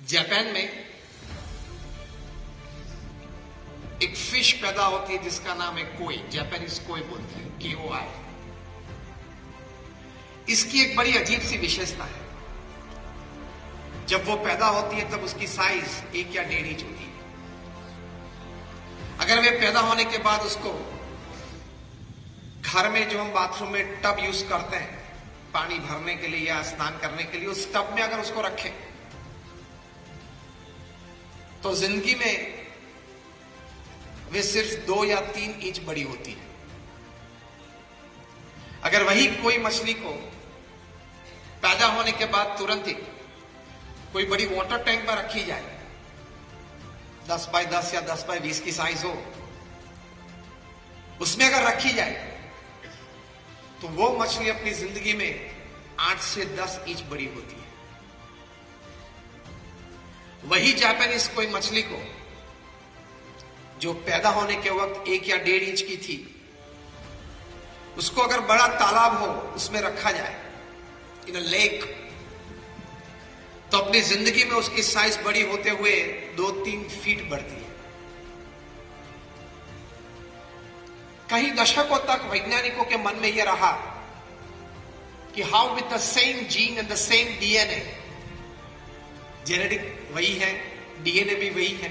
Japan में एक fish पैदा होती है जिसका नाम है कोई, जापानीज कोई बोलते हैं, KOI। इसकी एक बड़ी अजीब सी विशेषता है, जब वो पैदा होती है तब उसकी साइज 1 या 1.5 इंच होती है। अगर वे पैदा होने के बाद उसको घर में जो हम बाथरूम में टब यूज करते हैं पानी भरने के लिए या स्नान करने के लिए, उस टब में अगर उसको रखें तो जिंदगी में वे सिर्फ 2 या 3 इंच बड़ी होती है। अगर वही कोई मछली को पैदा होने के बाद तुरंत ही कोई बड़ी वाटर टैंक में रखी जाए, 10 बाय 10 या 10 बाय 20 की साइज हो, उसमें अगर रखी जाए तो वो मछली अपनी जिंदगी में 8 से 10 इंच बड़ी होती है। वही जापानीज कोई मछली को जो पैदा होने के वक्त 1 या 1.5 इंच की थी, उसको अगर बड़ा तालाब हो उसमें रखा जाए, इन अ लेक, तो अपनी जिंदगी में उसकी साइज बड़ी होते हुए 2-3 फीट बढ़ती है। कई दशकों तक वैज्ञानिकों के मन में यह रहा कि how with the same gene and the same DNA, genetic वही है, DNA भी वही है,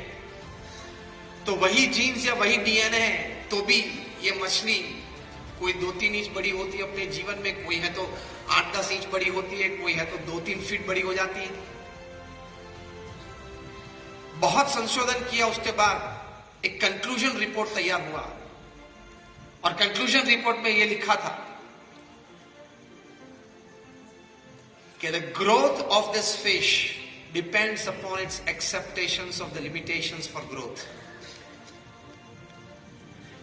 तो वही जीन्स या वही DNA है तो भी ये मछली कोई 2-3 इंच बड़ी होती है अपने जीवन में, कोई है तो 8-10 इंच बड़ी होती है, कोई है तो 2-3 फीट बड़ी हो जाती है। बहुत संशोधन किया उसके बाद एक कंक्लूजन रिपोर्ट तैयार हुआ, और कंक्लूजन रिपोर्ट में यह लिखा था कि the growth of this fish depends upon its acceptations of the limitations for growth.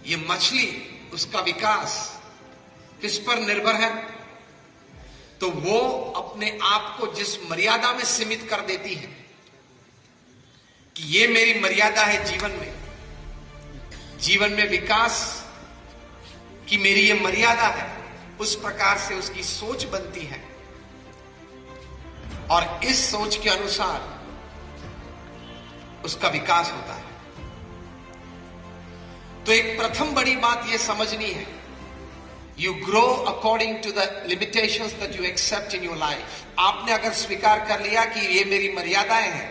ये मछली, उसका विकास किस पर निर्भर है? तो वो अपने आप को जिस मर्यादा में सीमित कर देती है कि ये मेरी मर्यादा है जीवन में विकास की मेरी ये मर्यादा है, उस प्रकार से उसकी सोच बनती है और इस सोच के अनुसार उसका विकास होता है। तो एक प्रथम बड़ी बात यह समझनी है, you grow according to the limitations that you accept in your life. आपने अगर स्वीकार कर लिया कि ये मेरी मर्यादाएं हैं,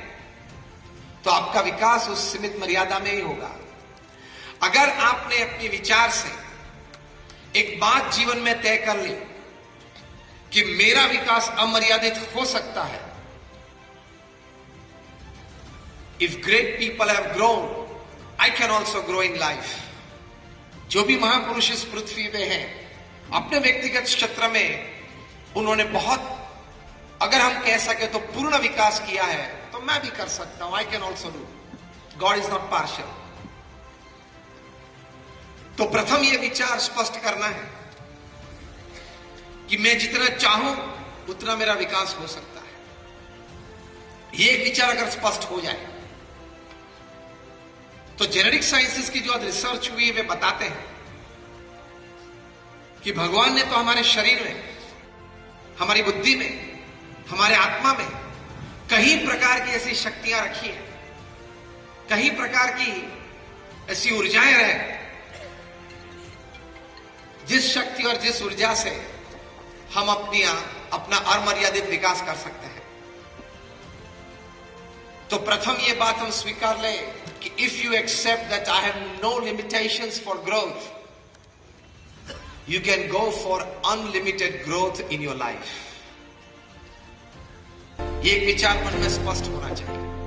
तो आपका विकास उस सीमित मर्यादा में ही होगा। अगर आपने अपने विचार से एक बात जीवन में तय कर ली कि मेरा विकास अमर्यादित हो सकता है, if great people have grown, I can also grow in life. जो भी महापुरुष इस पृथ्वी पे हैं, अपने व्यक्तिगत क्षेत्र में उन्होंने बहुत, अगर हम कह सके तो पूर्ण विकास किया है, तो मैं भी कर सकता हूं, I can also do. God is not partial. तो प्रथम यह विचार स्पष्ट करना है कि मैं जितना चाहूं उतना मेरा विकास हो सकता है। यह एक विचार अगर स्पष्ट हो जाए तो जेनेटिक साइंसेस की जो रिसर्च हुई है वे बताते हैं कि भगवान ने तो हमारे शरीर में, हमारी बुद्धि में, हमारे आत्मा में कई प्रकार की ऐसी शक्तियां रखी हैं, कई प्रकार की ऐसी ऊर्जाएं हैं जिस शक्ति और जिस ऊर्जा से हम अपना अमर्यादित विकास कर सकते हैं। तो प्रथम ये बात हम स्वीकार लें कि if you accept that I have no limitations for growth, you can go for unlimited growth in your life. ये एक विचार मन में स्पष्ट होना चाहिए।